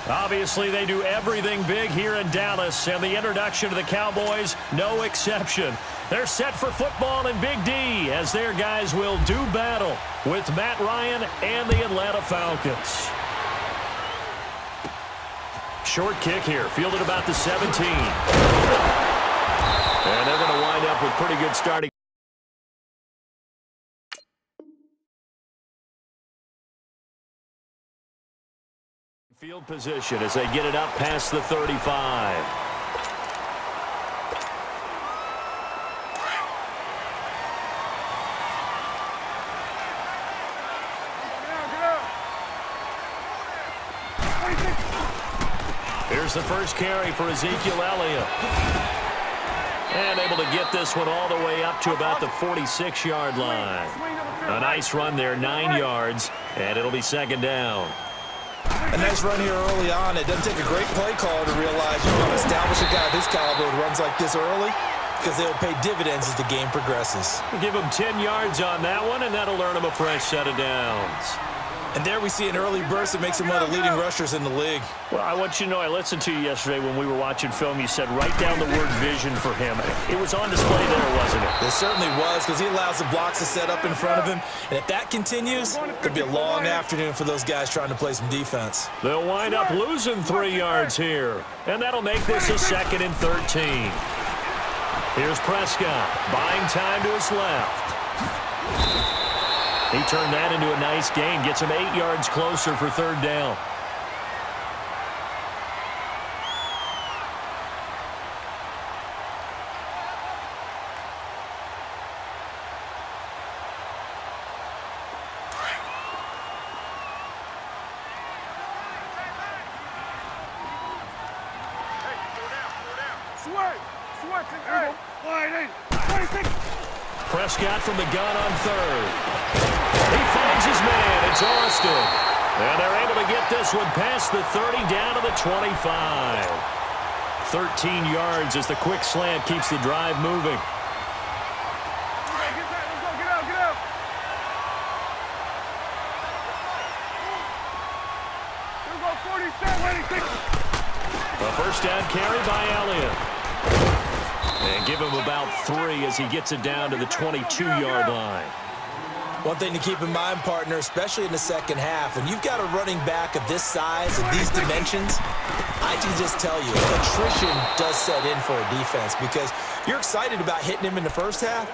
Obviously, they do everything big here in Dallas, and the introduction to the Cowboys, no exception. They're set for football in Big D as their guys will do battle with Matt Ryan and the Atlanta Falcons. Short kick here, fielded about the 17. And they're going to wind up with pretty good starting. Field position as they get it up past the 35. Here's the first carry for Ezekiel Elliott. And able to get this one all the way up to about the 46-yard line. A nice run there, 9 yards, and it'll be second down. A nice run here early on. It doesn't take a great play caller to realize you want to establish a guy of this caliber who runs like this early because they'll pay dividends as the game progresses. Give him 10 yards on that one, and that'll earn him a fresh set of downs. And there we see an early burst that makes him one of the leading rushers in the league. Well, I want you to know, I listened to you yesterday when we were watching film. You said write down the word vision for him. It was on display there, wasn't it? It certainly was, because he allows the blocks to set up in front of him. And if that continues, it'll be a long afternoon for those guys trying to play some defense. They'll wind up losing 3 yards here. And that'll make this a 2nd and 13. Here's Prescott, buying time to his left. He turned that into a nice gain. Gets him 8 yards closer for third down. Prescott from the gun on third. He finds his man. It's Austin. And they're able to get this one past the 30 down to the 25. 13 yards as the quick slant keeps the drive moving. A first down carry by Elliott. And give him about 3 as he gets it down to the 22-yard line. One thing to keep in mind, partner, especially in the second half, when you've got a running back of this size and these dimensions, I can just tell you, attrition does set in for a defense because you're excited about hitting him in the first half,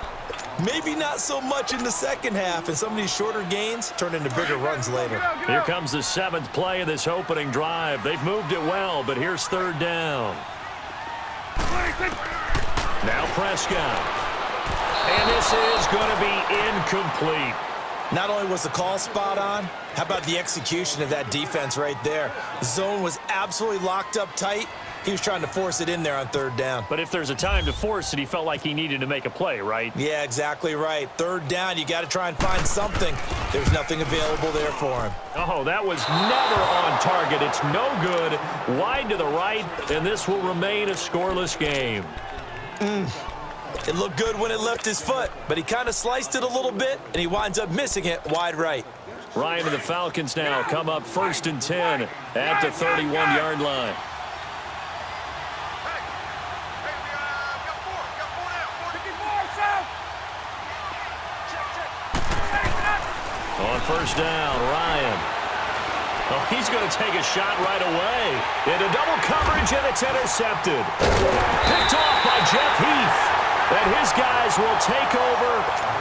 maybe not so much in the second half, and some of these shorter gains turn into bigger runs later. Here comes the 7th play of this opening drive. They've moved it well, but here's third down. Now Prescott. And this is going to be incomplete. Not only was the call spot on, how about the execution of that defense right there? The zone was absolutely locked up tight. He was trying to force it in there on third down. But if there's a time to force it, he felt like he needed to make a play, right? Yeah, exactly right. Third down, you got to try and find something. There's nothing available there for him. Oh, that was never on target. It's no good. Wide to the right, and this will remain a scoreless game. It looked good when it left his foot, but he kind of sliced it a little bit, and he winds up missing it wide right. Ryan and the Falcons now come up 1st and 10 at the 31-yard line. On first down, Ryan. Oh, he's going to take a shot right away. Into double coverage, and it's intercepted. Picked off by Jeff Heath. And his guys will take over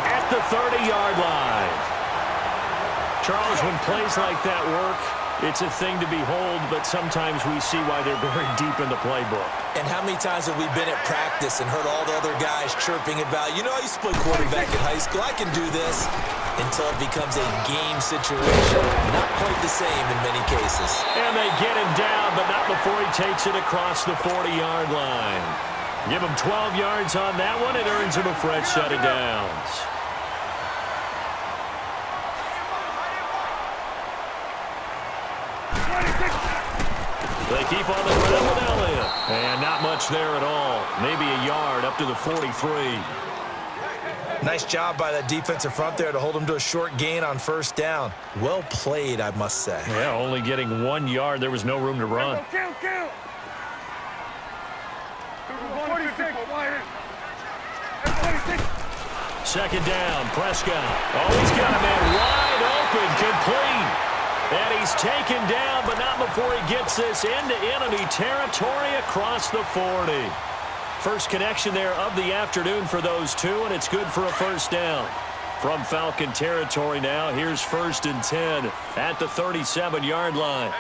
at the 30-yard line. Charles, when plays like that work, it's a thing to behold, but sometimes we see why they're very deep in the playbook. And how many times have we been at practice and heard all the other guys chirping about, you know, I used to play quarterback in high school, I can do this, until it becomes a game situation. Not quite the same in many cases. And they get him down, but not before he takes it across the 40-yard line. Give him 12 yards on that one. It earns him a fresh set of downs. They keep on the ground with Elliott. And not much there at all. Maybe a yard up to the 43. Nice job by that defensive front there to hold him to a short gain on first down. Well played, I must say. Yeah, only getting 1 yard. There was no room to run. Second down, Prescott. Oh, he's got a man wide open, complete. And he's taken down, but not before he gets this into enemy territory across the 40. First connection there of the afternoon for those two, and it's good for a first down. From Falcon territory now, here's 1st and 10 at the 37-yard line.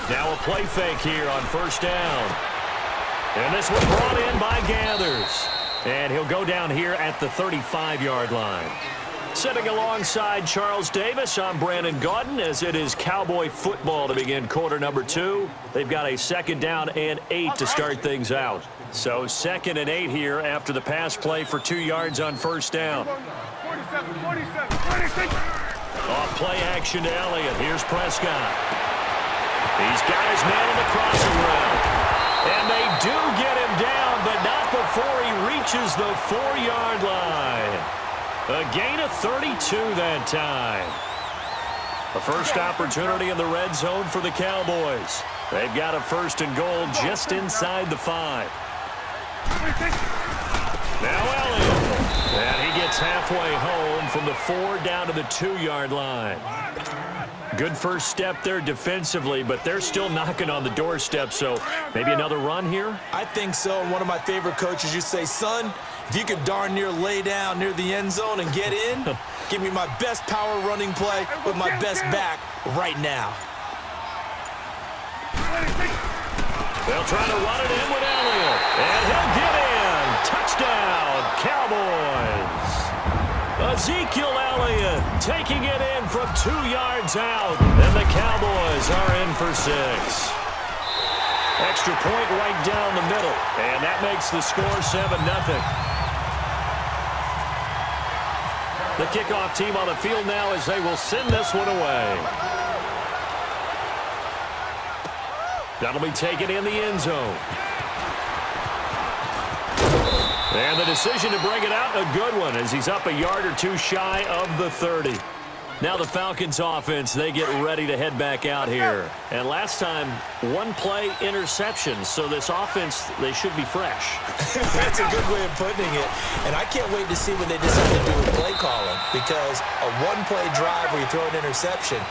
Now a play fake here on first down. And this one brought in by Gathers. And he'll go down here at the 35-yard line. Sitting alongside Charles Davis, I'm Brandon Gaudin as it is Cowboy football to begin quarter number 2. They've got a 2nd down and 8 to start things out. So 2nd and 8 here after the pass play for 2 yards on first down. Off play action to Elliott. Here's Prescott. He's got his man on the crossing route. And they do get him down, but not before he reaches the 4-yard line. A gain of 32 that time. A first opportunity in the red zone for the Cowboys. They've got a 1st and goal just inside the 5. Now Elliott. And he gets halfway home from the 4 down to the 2-yard line. Good first step there defensively, but they're still knocking on the doorstep, so maybe another run here? I think so. One of my favorite coaches, you say, son, if you could darn near lay down near the end zone and get in, give me my best power running play with my best back right now. They'll try to run it in with Elliott, and he'll get in. Touchdown, Cowboys. Ezekiel Elliott taking it in from 2 yards out, and the Cowboys are in for 6. Extra point right down the middle, and that makes the score 7-0. The kickoff team on the field now as they will send this one away. That'll be taken in the end zone. And the decision to bring it out, a good one, as he's up a yard or 2 shy of the 30. Now the Falcons offense, they get ready to head back out here. And last time, 1 play interception, so this offense, they should be fresh. That's a good way of putting it. And I can't wait to see what they decide to do with play calling, because a 1-play drive where you throw an interception,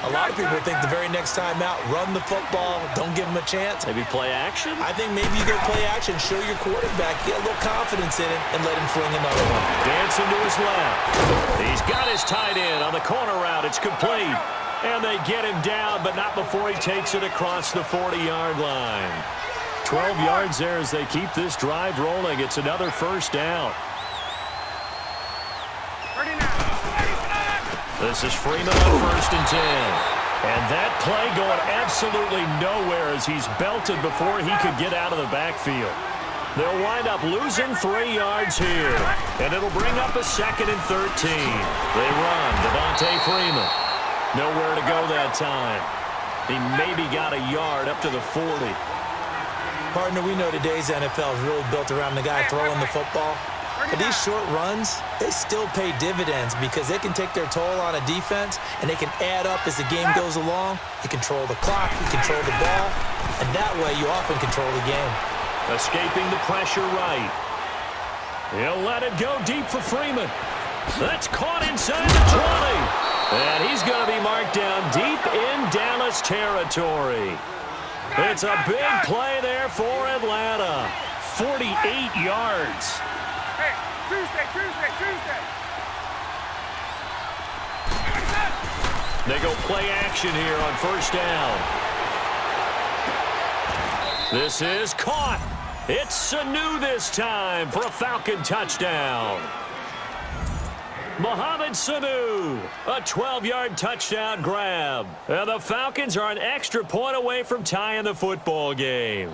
a lot of people think the very next time out, run the football, don't give them a chance. Maybe play action? I think maybe you go play action, show your quarterback, get a little confidence in it, and let him fling another one. Dancing to his left. He's got his tight end on the corner route. It's complete. And they get him down, but not before he takes it across the 40-yard line. 12 yards there as they keep this drive rolling. It's another first down. This is Freeman on 1st and 10. And that play going absolutely nowhere as he's belted before he could get out of the backfield. They'll wind up losing 3 yards here. And it'll bring up a 2nd and 13. They run. Devontae Freeman. Nowhere to go that time. He maybe got a yard up to the 40. Partner, we know today's NFL is really built around the guy throwing the football. But these short runs, they still pay dividends because they can take their toll on a defense and they can add up as the game goes along. You control the clock, you control the ball, and that way you often control the game. Escaping the pressure right. He'll let it go deep for Freeman. That's caught inside the 20. And he's going to be marked down deep in Dallas territory. It's a big play there for Atlanta. 48 yards. Tuesday. They go play action here on first down. This is caught. It's Sanu this time for a Falcon touchdown. Mohamed Sanu, a 12-yard touchdown grab. And the Falcons are an extra point away from tying the football game.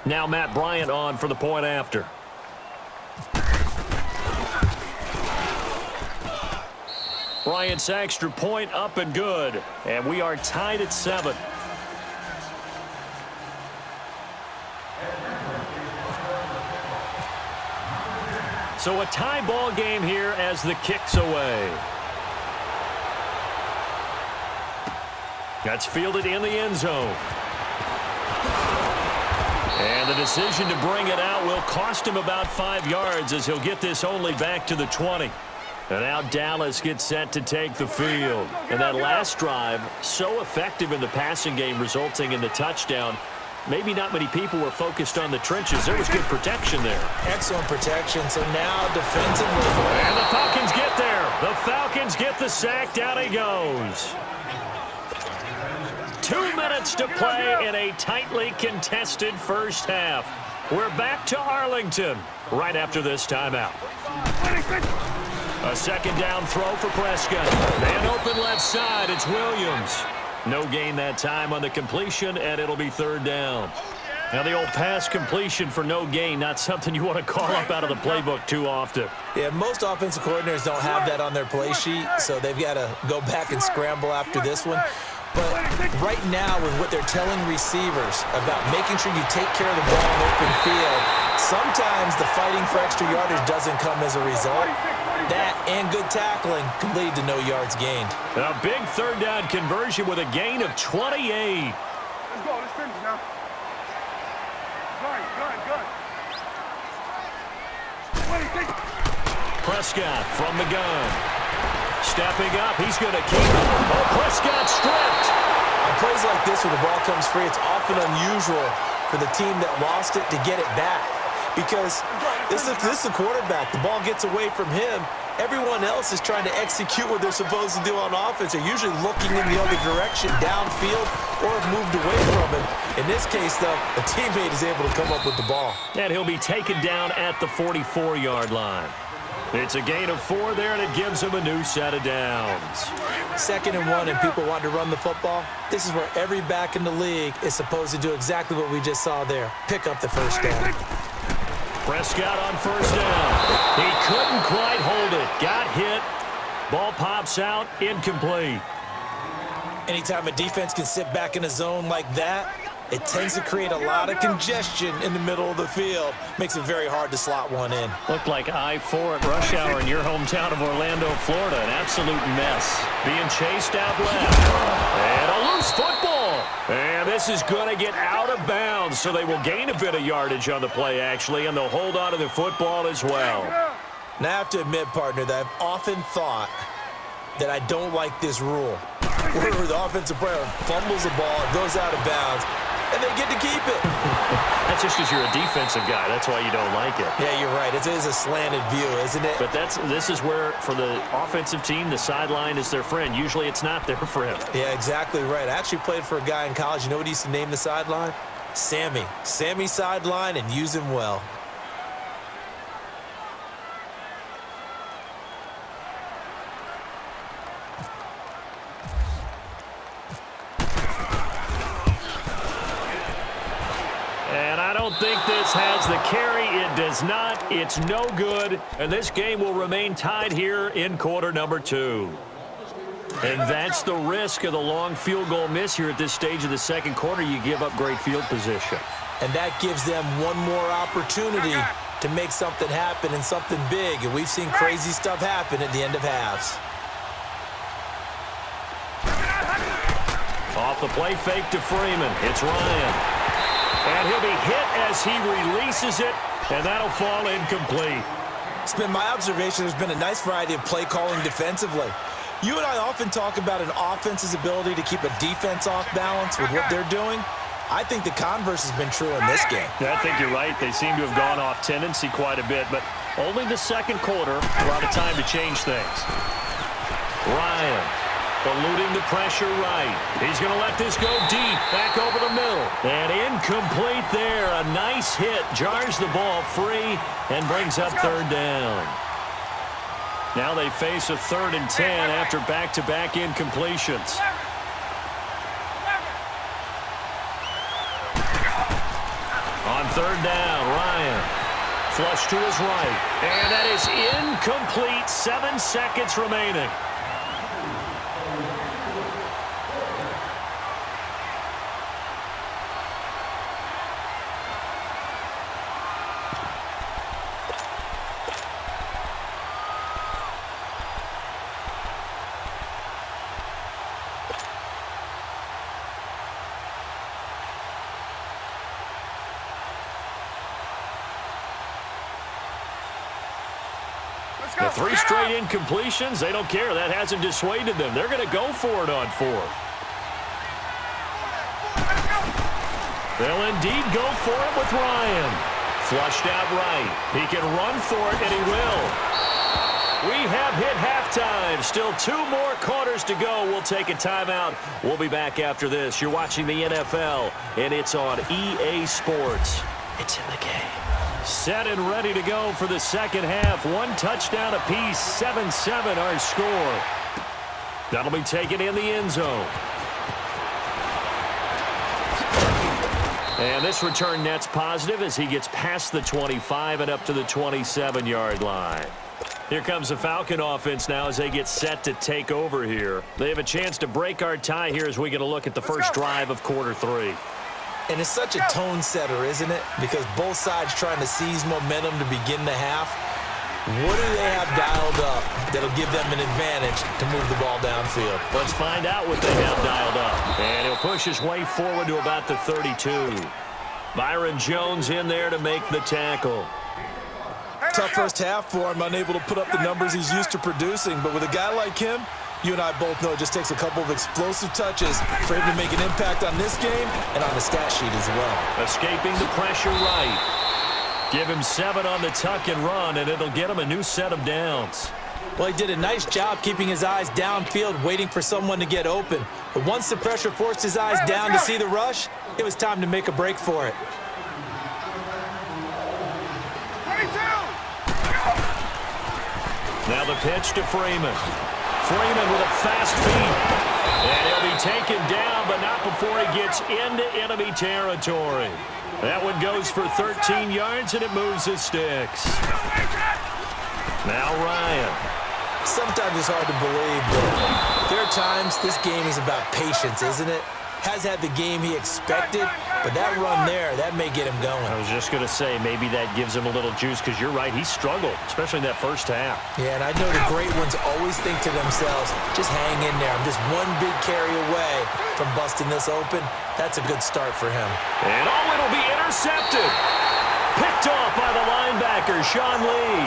Now Matt Bryant on for the point after. Bryant's extra point up and good. And we are tied at 7. So a tie ball game here as the kick's away. That's fielded in the end zone. And the decision to bring it out will cost him about 5 yards as he'll get this only back to the 20. And now Dallas gets set to take the field. And that last drive, so effective in the passing game, resulting in the touchdown. Maybe not many people were focused on the trenches. There was good protection there. Excellent protection. So now defensively. And the Falcons get there. The Falcons get the sack. Down he goes. 2 minutes to play in a tightly contested first half. We're back to Arlington right after this timeout. A second down throw for Prescott. Man open left side. It's Williams. No gain that time on the completion, and it'll be third down. Now the old pass completion for no gain, not something you want to call up out of the playbook too often. Yeah, most offensive coordinators don't have that on their play sheet, so they've got to go back and scramble after this one. But right now, with what they're telling receivers about making sure you take care of the ball in open field, sometimes the fighting for extra yardage doesn't come as a result. That and good tackling can lead to no yards gained. A big third down conversion with a gain of 28. Let's go. Let's finish now. Good. Prescott from the gun. Stepping up, he's going to keep it. Oh, Prescott stripped. On plays like this where the ball comes free, it's often unusual for the team that lost it to get it back. Because this is the quarterback. The ball gets away from him. Everyone else is trying to execute what they're supposed to do on offense. They're usually looking in the other direction, downfield, or have moved away from him. In this case, though, a teammate is able to come up with the ball. And he'll be taken down at the 44-yard line. It's a gain of 4 there, and it gives him a new set of downs. 2nd and 1, and people want to run the football. This is where every back in the league is supposed to do exactly what we just saw there. Pick up the first down. Prescott on first down. He couldn't quite hold it. Got hit. Ball pops out. Incomplete. Anytime a defense can sit back in a zone like that, it tends to create a lot of congestion in the middle of the field. Makes it very hard to slot one in. Looked like I-4 at rush hour in your hometown of Orlando, Florida. An absolute mess. Being chased out left. And a loose football. And this is going to get out of bounds, so they will gain a bit of yardage on the play, actually, and they'll hold on to the football as well. Now, I have to admit, partner, that I've often thought that I don't like this rule, where the offensive player fumbles the ball, goes out of bounds, and they get to keep it. That's just because you're a defensive guy. That's why you don't like it. Yeah, you're right. It is a slanted view, isn't it? But this is where, for the offensive team, the sideline is their friend. Usually it's not their friend. Yeah, exactly right. I actually played for a guy in college. You know what he used to name the sideline? Sammy. Sammy sideline, and use him well. I don't think this has the carry. It does not. It's no good. And this game will remain tied here in quarter number 2. And that's the risk of the long field goal miss here at this stage of the second quarter. You give up great field position. And that gives them one more opportunity to make something happen and something big. And we've seen crazy stuff happen at the end of halves. Off the play fake to Freeman. It's Ryan. And he'll be hit as he releases it, and that'll fall incomplete. It's been my observation there's been a nice variety of play calling defensively. You and I often talk about an offense's ability to keep a defense off balance with what they're doing. I think the converse has been true in this game. Yeah, I think you're right. They seem to have gone off tendency quite a bit, but only the second quarter, a lot of time to change things. Ryan. Eluding the pressure right. He's going to let this go deep, back over the middle. And incomplete there. A nice hit. Jars the ball free and brings up third down. Now they face a 3rd and 10 after back-to-back incompletions. On third down, Ryan. Flush to his right. And that is incomplete. 7 seconds remaining. The 3 straight incompletions, they don't care. That hasn't dissuaded them. They're going to go for it on 4th. They'll indeed go for it with Ryan. Flushed out right. He can run for it, and he will. We have hit halftime. Still 2 more quarters to go. We'll take a timeout. We'll be back after this. You're watching the NFL, and it's on EA Sports. It's in the game. Set and ready to go for the second half. 1 touchdown apiece. 7-7 our score. That'll be taken in the end zone. And this return net's positive as he gets past the 25 and up to the 27-yard line. Here comes the Falcon offense now as they get set to take over here. They have a chance to break our tie here as we get a look at the first drive of quarter 3. And it's such a tone setter, isn't it? Because both sides trying to seize momentum to begin the half. What do they have dialed up that'll give them an advantage to move the ball downfield? Let's find out what they have dialed up. And he'll push his way forward to about the 32. Byron Jones in there to make the tackle. Tough first half for him, unable to put up the numbers he's used to producing. But with a guy like him, you and I both know it just takes a couple of explosive touches for him to make an impact on this game and on the stat sheet as well. Escaping the pressure right. Give him 7 on the tuck and run, and it'll get him a new set of downs. Well, he did a nice job keeping his eyes downfield, waiting for someone to get open. But once the pressure forced his eyes down to see the rush, it was time to make a break for it. Now the pitch to Freeman. Freeman with a fast feet. And he'll be taken down, but not before he gets into enemy territory. That one goes for 13 yards, and it moves the sticks. Now Ryan. Sometimes it's hard to believe, but there are times this game is about patience, isn't it? Has had the game he expected, but that run there, that may get him going. I was just going to say, maybe that gives him a little juice, because you're right, he struggled, especially in that first half. Yeah, and I know the great ones always think to themselves, just hang in there. I'm just one big carry away from busting this open. That's a good start for him. And it'll be intercepted. Picked off by the linebacker, Sean Lee.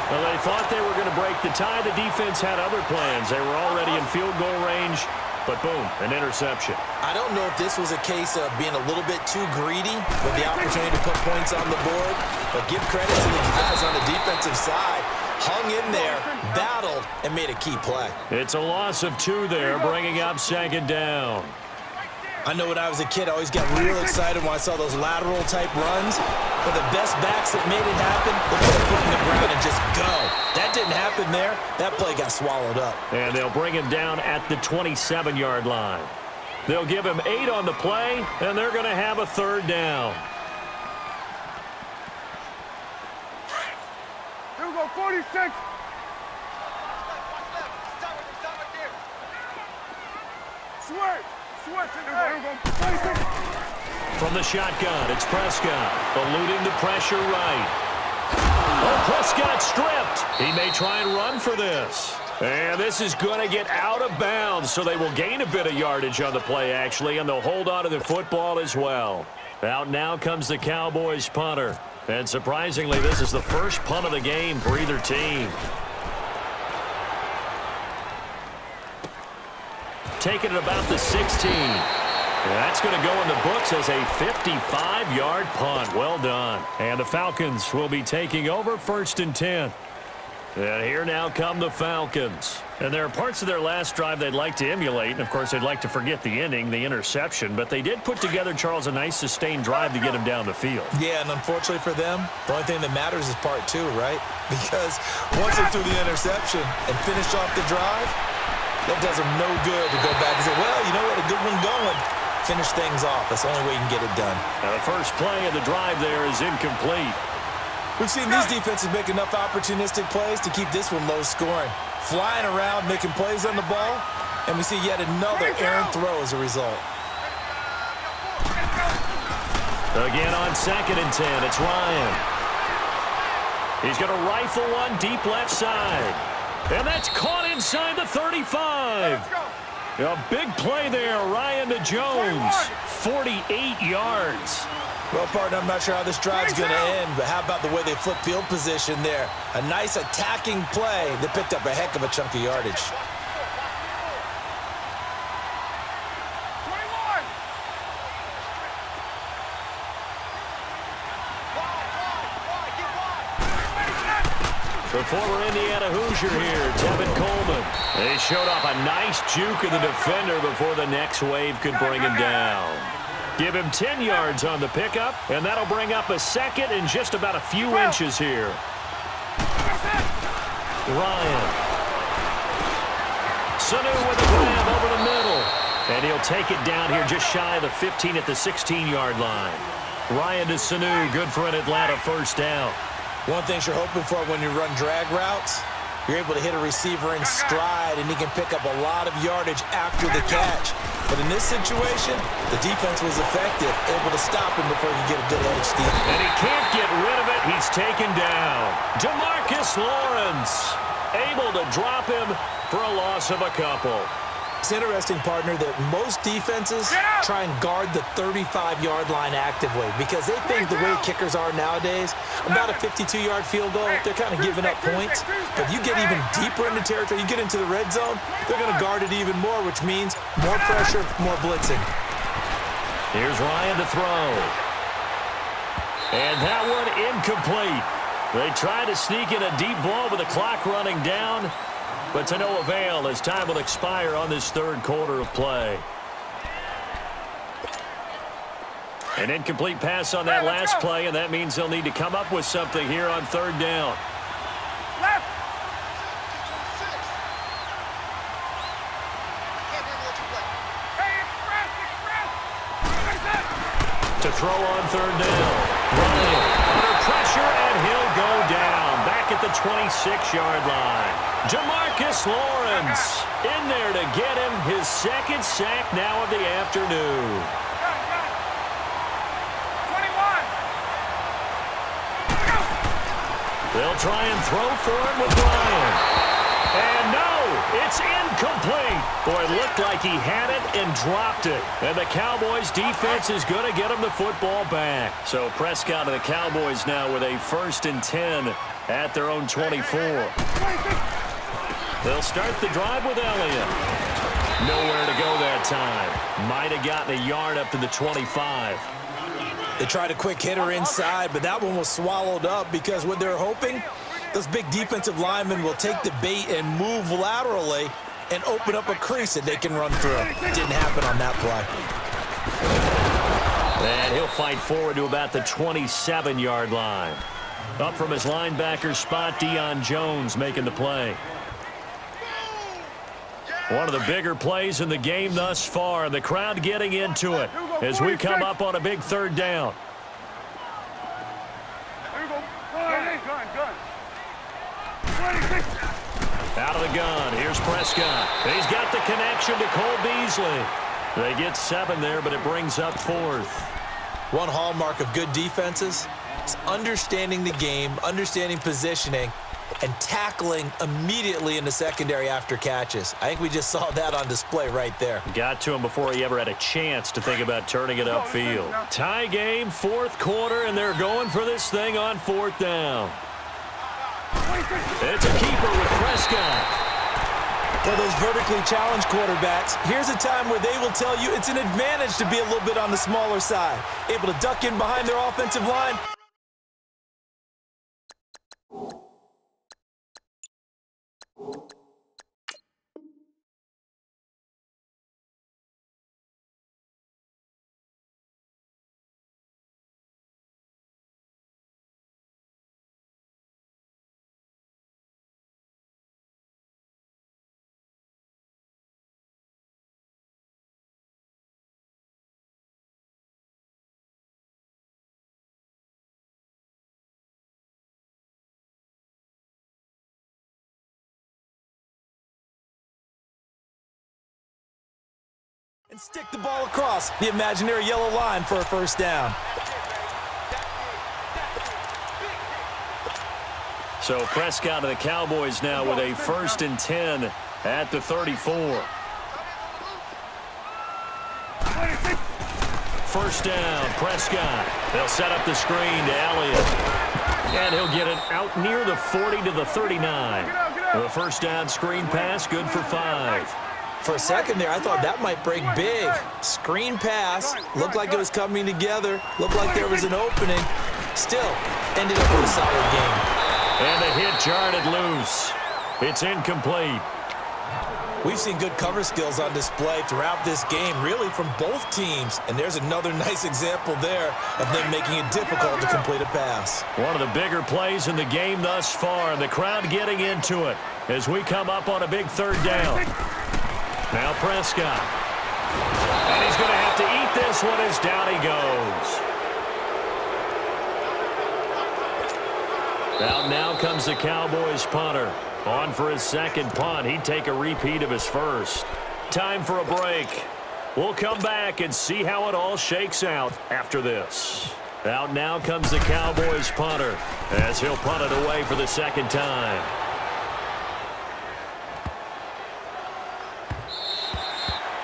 Well, they thought they were going to break the tie. The defense had other plans. They were already in field goal range. But boom, an interception. I don't know if this was a case of being a little bit too greedy with the opportunity to put points on the board, but give credit to the guys on the defensive side. Hung in there, battled, and made a key play. It's a loss of 2 there, bringing up second down. I know when I was a kid, I always got real excited when I saw those lateral-type runs. But the best backs that made it happen were put it in the ground and just go. That didn't happen there. That play got swallowed up. And they'll bring him down at the 27-yard line. They'll give him 8 on the play, and they're going to have a 3rd down. Here we go, 46. Switch. From the shotgun, it's Prescott, eluding the pressure right. Oh, Prescott stripped. He may try and run for this. And this is going to get out of bounds, so they will gain a bit of yardage on the play, actually, and they'll hold on to the football as well. Out now comes the Cowboys punter. And surprisingly, this is the first punt of the game for either team. Taking it about the 16. That's going to go in the books as a 55-yard punt. Well done. And the Falcons will be taking over 1st and 10. And here now come the Falcons. And there are parts of their last drive they'd like to emulate. And, of course, they'd like to forget the ending, the interception. But they did put together, Charles, a nice sustained drive to get him down the field. Yeah, and unfortunately for them, the only thing that matters is part 2, right? Because once they threw the interception and finished off the drive, that does them no good to go back and say, well, you know what, a good one going. Finish things off. That's the only way you can get it done. Now the first play of the drive there is incomplete. We've seen these defenses make enough opportunistic plays to keep this one low scoring. Flying around, making plays on the ball, and we see yet another errant throw as a result. Again on 2nd and 10, it's Ryan. He's going to rifle one deep left side. And that's caught inside the 35. A big play there, Ryan to Jones. 48 yards. Well, partner, I'm not sure how this drive's going to end, but how about the way they flip field position there? A nice attacking play that picked up a heck of a chunk of yardage. 21. The former Indiana Hoosier here, Tevin Coleman. They showed off a nice juke of the defender before the next wave could bring him down. Give him 10 yards on the pickup, and that'll bring up a second in just about a few inches here. Ryan. Sanu with a grab over the middle. And he'll take it down here just shy of the 15 at the 16-yard line. Ryan to Sanu, good for an Atlanta first down. One thing you're hoping for when you run drag routes, you're able to hit a receiver in stride, and he can pick up a lot of yardage after the catch. But in this situation, the defense was effective, able to stop him before he could get a good edge steal. And he can't get rid of it. He's taken down. DeMarcus Lawrence able to drop him for a loss of a couple. It's interesting, partner, that most defenses try and guard the 35-yard line actively because they think the way kickers are nowadays, about a 52-yard field goal, they're kind of giving up points. But you get even deeper into territory, you get into the red zone, they're going to guard it even more, which means more pressure, more blitzing. Here's Ryan to throw. And that one incomplete. They try to sneak in a deep ball with the clock running down, but to no avail as time will expire on this third quarter of play. An incomplete pass on that last play, and that means they'll need to come up with something here on third down. Left. To throw on third down. Ryan under pressure, and he'll go down back at the 26-yard line. DeMarcus Lawrence in there to get him his second sack now of the afternoon. 21. They'll try and throw for it with Ryan. And no, it's incomplete. Boy, it looked like he had it and dropped it. And the Cowboys defense is going to get him the football back. So Prescott and the Cowboys now with a 1st and 10 at their own 24. They'll start the drive with Elliott. Nowhere to go that time. Might have gotten a yard up to the 25. They tried a quick hitter inside, but that one was swallowed up because what they're hoping, those big defensive linemen will take the bait and move laterally and open up a crease that they can run through. Didn't happen on that play. And he'll fight forward to about the 27-yard line. Up from his linebacker spot, Deion Jones making the play. One of the bigger plays in the game thus far, and the crowd getting into it as we come up on a big third down. There you go. Gun. 26. Out of the gun, here's Prescott. He's got the connection to Cole Beasley. They get 7 there, but it brings up 4th. One hallmark of good defenses is understanding the game, understanding positioning, and tackling immediately in the secondary after catches. I think we just saw that on display right there. Got to him before he ever had a chance to think about turning it upfield. Tie game, 4th quarter, and they're going for this thing on 4th down. It's a keeper with Prescott. For those vertically challenged quarterbacks, here's a time where they will tell you it's an advantage to be a little bit on the smaller side. Able to duck in behind their offensive line. And stick the ball across the imaginary yellow line for a first down. So Prescott of the Cowboys now with a 1st and 10 at the 34. First down, Prescott. They'll set up the screen to Elliott. And he'll get it out near the 40 to the 39. The first down screen pass, good for 5. For a second there, I thought that might break big. Screen pass, looked like it was coming together, looked like there was an opening. Still, ended up with a solid game. And the hit jarred it loose. It's incomplete. We've seen good cover skills on display throughout this game, really from both teams. And there's another nice example there of them making it difficult to complete a pass. One of the bigger plays in the game thus far, and the crowd getting into it as we come up on a big third down. Now Prescott. And he's going to have to eat this one as down he goes. Out now comes the Cowboys punter. On for his second punt. He'd take a repeat of his first. Time for a break. We'll come back and see how it all shakes out after this. Out now comes the Cowboys punter as he'll punt it away for the second time.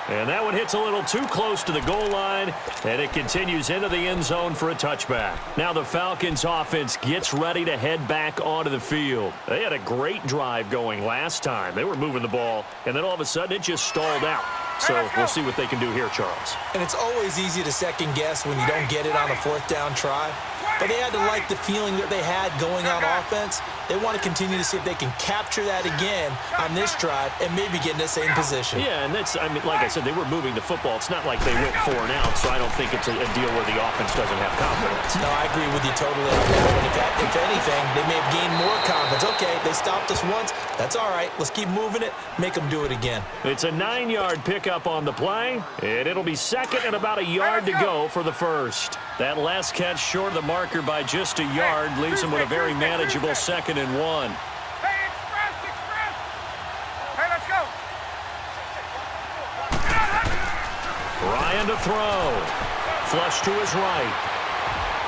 And that one hits a little too close to the goal line, and it continues into the end zone for a touchback. Now the Falcons offense gets ready to head back onto the field. They had a great drive going last time. They were moving the ball, and then all of a sudden it just stalled out. So we'll see what they can do here, Charles. And it's always easy to second guess when you don't get it on a fourth down try. But they had to like the feeling that they had going on offense. They want to continue to see if they can capture that again on this drive and maybe get in the same position. Yeah, and that's, I mean, like I said, they were moving the football. It's not like they went 4 and out, so I don't think it's a deal where the offense doesn't have confidence. No, I agree with you totally on that one. If anything, they may have gained more confidence. Okay, they stopped us once. That's all right. Let's keep moving it. Make them do it again. It's a 9-yard pickup on the play, and it'll be second and about a yard to go for the first. That last catch short of the marker by just a yard leaves them with a very manageable 2nd and 1. Hey, express! Hey, let's go! Ryan to throw. Flush to his right.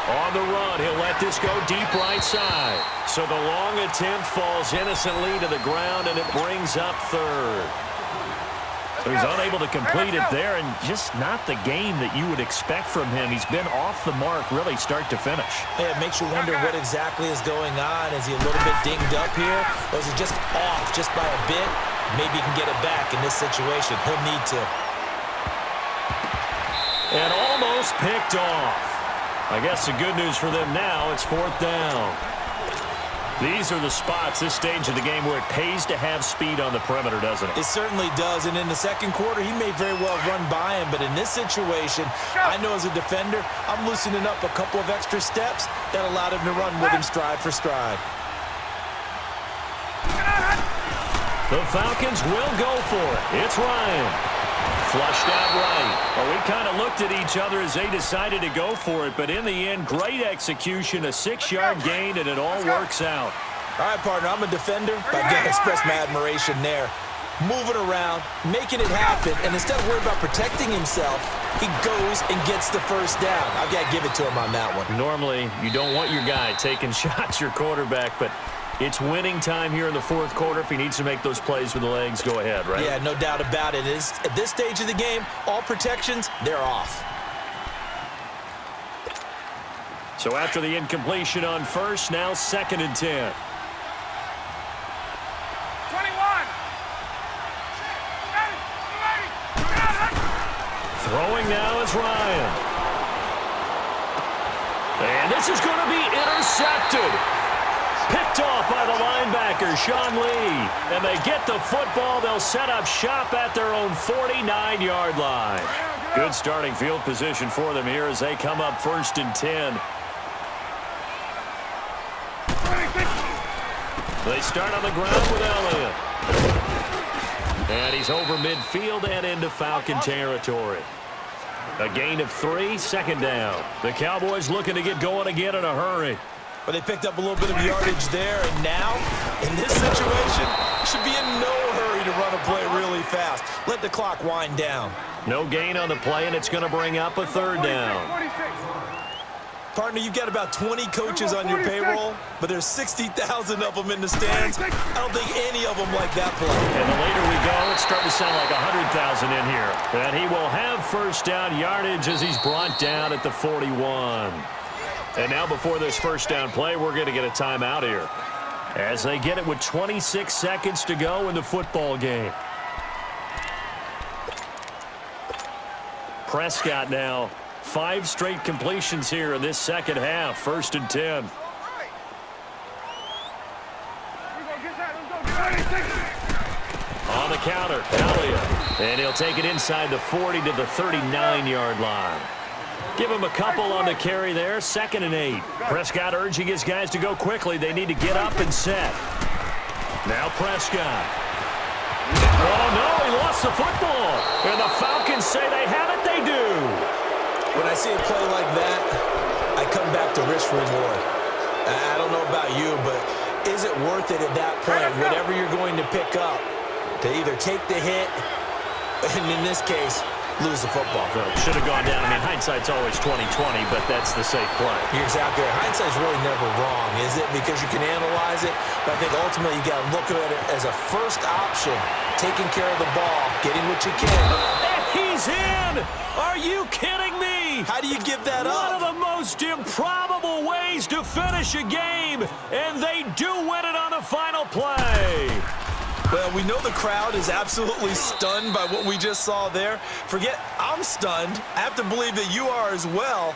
On the run, he'll let this go deep right side. So the long attempt falls innocently to the ground, and it brings up third. So he's unable to complete it there, and just not the game that you would expect from him. He's been off the mark really start to finish. Yeah, it makes you wonder what exactly is going on. Is he a little bit dinged up here? Or is he just off just by a bit? Maybe he can get it back in this situation. He'll need to. And almost picked off. I guess the good news for them now, it's 4th down. These are the spots, this stage of the game, where it pays to have speed on the perimeter, doesn't it? It certainly does, and in the second quarter, he may very well run by him, but in this situation, I know as a defender, I'm loosening up a couple of extra steps that allowed him to run with him stride for stride. The Falcons will go for it. It's Ryan. Flushed out right. Well, we kind of looked at each other as they decided to go for it, but in the end, great execution, a 6-yard gain, and it all works out. All right, partner, I'm a defender, but I've got to express my admiration there. Moving around, making it happen, and instead of worrying about protecting himself, he goes and gets the first down. I've got to give it to him on that one. Normally, you don't want your guy taking shots, your quarterback, but it's winning time here in the 4th quarter. If he needs to make those plays with the legs, go ahead, right? Yeah, no doubt about it. At this stage of the game, all protections, they're off. So after the incompletion on first, now 2nd and 10. 21! Throwing now is Ryan. And this is going to be intercepted. Picked off by the linebacker, Sean Lee. And they get the football. They'll set up shop at their own 49-yard line. Good starting field position for them here as they come up 1st and 10. They start on the ground with Elliott. And he's over midfield and into Falcon territory. A gain of 3, 2nd down. The Cowboys looking to get going again in a hurry. But they picked up a little bit of yardage there, and now, in this situation, should be in no hurry to run a play really fast. Let the clock wind down. No gain on the play, and it's going to bring up a 3rd down. Partner, you've got about 20 coaches on your payroll, but there's 60,000 of them in the stands. I don't think any of them like that play. And the later we go, it's starting to sound like 100,000 in here. And he will have first down yardage as he's brought down at the 41. And now before this first down play, we're going to get a timeout here, as they get it with 26 seconds to go in the football game. Prescott now, 5 straight completions here in this second half. 1st and 10. On the counter, Elliott. And he'll take it inside the 40 to the 39-yard line. Give him a couple on the carry there. 2nd and 8. Prescott urging his guys to go quickly. They need to get up and set. Now Prescott. Oh, no, he lost the football. And the Falcons say they have it. They do. When I see a play like that, I come back to risk reward. I don't know about you, but is it worth it at that point, whatever you're going to pick up, to either take the hit, and in this case, lose the football? So should have gone down. I mean, hindsight's always 20/20, but that's the safe play. You're exactly right. Hindsight's really never wrong, is it? Because you can analyze it, but I think ultimately you got to look at it as a first option, taking care of the ball, getting what you can. And he's in! Are you kidding me? How do you give that up? One of the most improbable ways to finish a game, and they do win it on the final play. Well, we know the crowd is absolutely stunned by what we just saw there. I'm stunned. I have to believe that you are as well.